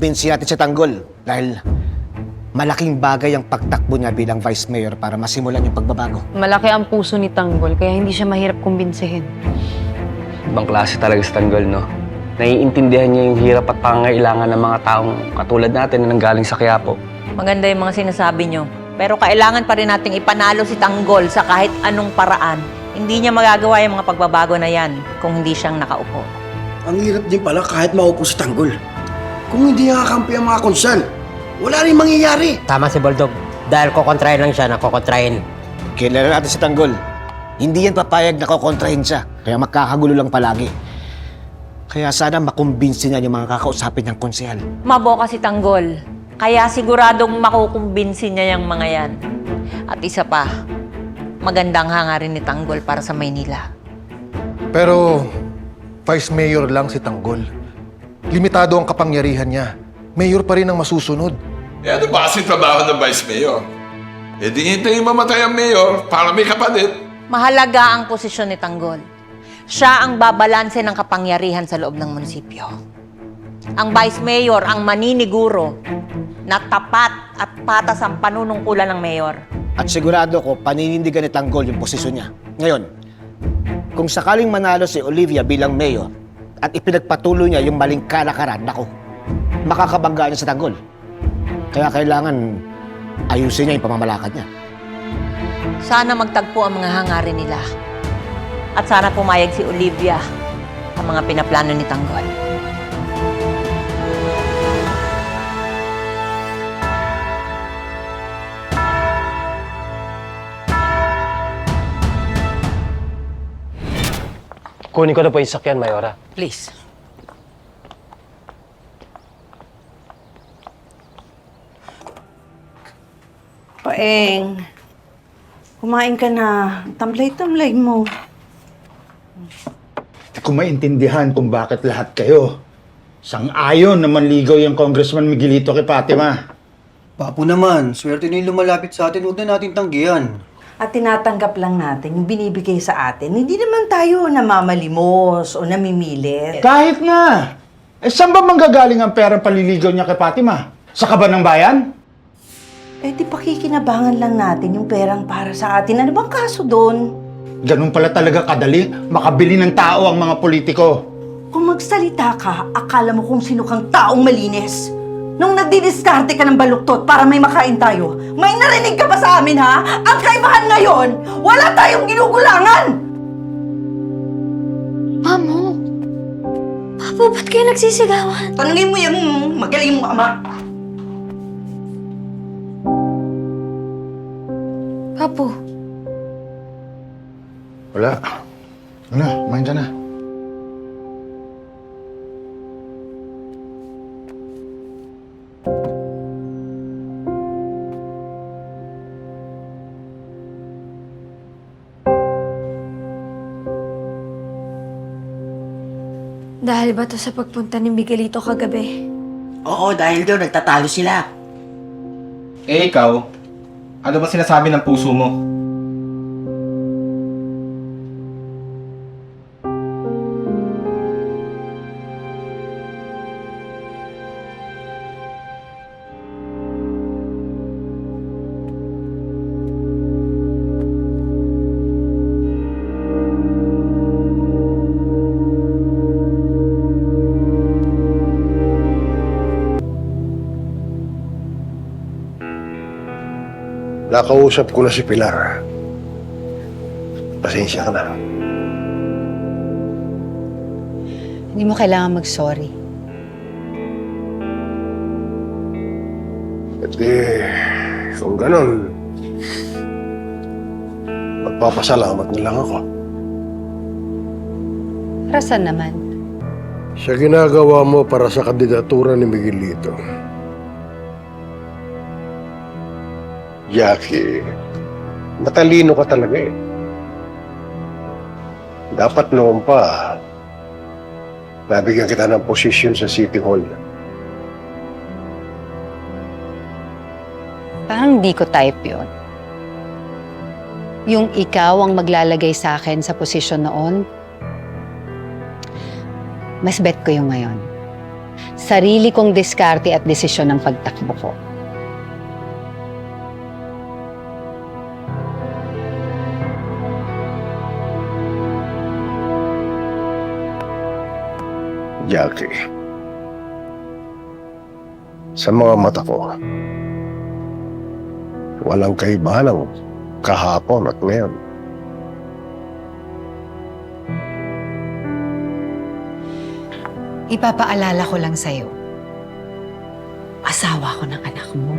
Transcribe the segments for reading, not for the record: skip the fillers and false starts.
makumbinsi natin si Tanggol dahil malaking bagay ang pagtakbo niya bilang Vice Mayor para masimulan yung pagbabago. Malaki ang puso ni Tanggol, kaya hindi siya mahirap kumbinsihin. Ibang klase talaga si Tanggol, no? Naiintindihan niya yung hirap at pangangailangan ng mga taong katulad natin na nanggaling sa Quiapo. Maganda yung mga sinasabi nyo. Pero kailangan pa rin nating ipanalo si Tanggol sa kahit anong paraan. Hindi niya magagawa yung mga pagbabago na yan kung hindi siyang nakaupo. Ang hirap din pala kahit maupo si Tanggol. Kung hindi nakakampi ang mga konsyal, wala rin mangyayari. Tama si Boldog. Dahil kokontrahin lang siya, nakokontrahin. Kilala natin si Tanggol. Hindi yan papayag na kukontrahin siya. Kaya magkakagulo lang palagi. Kaya sana makumbinsi niya yung mga kakausapin niyang konsehal. Maboka si Tanggol. Kaya siguradong makukumbinsin niya yung mga yan. At isa pa, magandang hangarin ni Tanggol para sa Maynila. Pero Vice Mayor lang si Tanggol. Limitado ang kapangyarihan niya. Mayor pa rin ang masusunod. Eh ano ba kasi trabaho ng Vice Mayor? Eh di hintayin mamatay ang Mayor para may kapalit. Mahalaga ang posisyon ni Tanggol. Siya ang babalanse ng kapangyarihan sa loob ng munisipyo. Ang Vice Mayor ang maniniguro na tapat at patas ang panunungkulan ng Mayor. At sigurado ko, paninindigan ni Tanggol yung posisyon niya. Ngayon, kung sakaling manalo si Olivia bilang mayor at ipinagpatuloy niya yung maling kalakaran, naku, makakabangga niya sa Tanggol. Kaya kailangan ayusin niya yung pamamalakad niya. Sana magtagpo ang mga hangarin nila. At sana pumayag si Olivia sa mga pinaplano ni Tanggol. Kunin ko na po yung sakyan, Mayora. Please. Paeng, kumain ka na. Tamlay-tamlay mo. Hindi ko maintindihan kung bakit lahat kayo sang-ayon na manligaw yung Congressman Miguelito kay Fatima. Papo naman, swerte na yung lumalapit sa atin, huwag na natin tanggihan. At tinatanggap lang natin yung binibigay sa atin. Hindi naman tayo namamalimos o namimilit. Kahit nga! Eh, saan ba manggagaling ang perang paliligaw niya kay Fatima? Sa kaban ng bayan? Eh di pakikinabangan lang natin yung perang para sa atin. Ano bang kaso doon? Ganun pala talaga kadali makabili ng tao ang mga politiko. Kung magsalita ka, akala mo kung sino kang taong malinis. Nung nagdidiskarte ka ng baluktot para may makain tayo, may narinig ka ba sa amin, ha? Ang kaibahan ngayon, wala tayong ginugulangan! Mamo, Papo, ba't kayo nagsisigawan? Tanungin mo yung magaling mo ama. Papo, Wala. Ano, kumain ka na. dahil ba to sa pagpunta ni Miguelito kagabi? Oo, dahil doon nagtatalo sila. Eh ikaw, ano ba sinasabi ng puso mo? Nakausap ko na si Pilar. Pasensya ka na. Hindi mo kailangan mag-sorry. At kung ganon, magpapasalamat na lang ako. Para saan naman? Sa ginagawa mo para sa kandidatura ni Miguelito. Jackie, matalino ka talaga eh. Dapat noon pa, nabigyan kita ng posisyon sa City Hall. Parang di ko type yun. Yung ikaw ang maglalagay sa akin sa posisyon noon, mas bet ko yung ngayon. Sarili kong diskarte at desisyon ng pagtakbo ko. Jackie, sa mga mata ko, walang kaibahan ng kahapon at ngayon. Ipapaalala ko lang sa'yo. Asawa ko ng anak mo.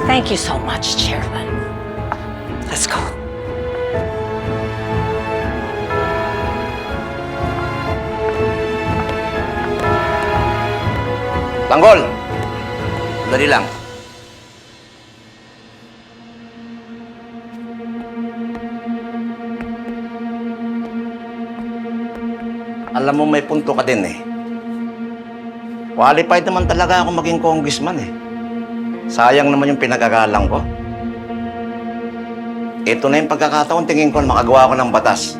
Thank you so much, Chairman. Let's go. Tanggol! Dali lang. Alam mo, may punto ka din eh. Qualified naman talaga ako maging congressman eh. Sayang naman yung pinagagalang ko. Ito na yung pagkakataon, tingin ko makagawa ko ng batas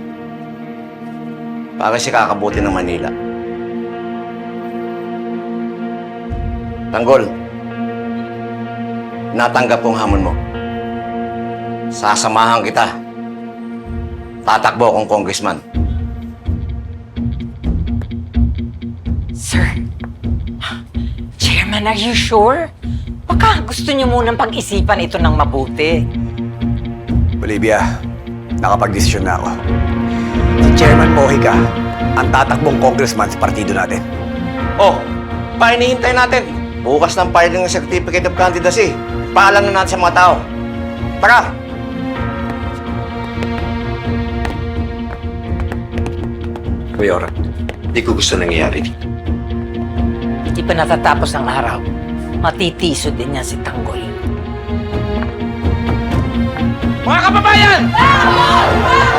para si kakabuti ng Manila. Tanggol, natanggap kong hamon mo. Sasamahan kita. Tatakbo akong congressman. Sir, Chairman, are you sure? Baka gusto niyo munang pag-isipan ito ng mabuti. Olivia, nakapag-desisyon na ako. Si Chairman Mojica ang tatakbong congressman sa partido natin. Oh, pa hinihintay natin? Bukas ng filing ng Certificate of Candidacy. Paalam na natin sa mga tao. Tara! Mayor, di ko gusto nangyayari dito. Hindi pa natatapos ang araw. Matitiso din niya si Tanggol. Mga kababayan!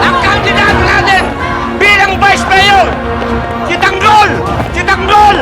Ang kandidato natin bilang Vice Mayor, si Tanggol! Si Tanggol!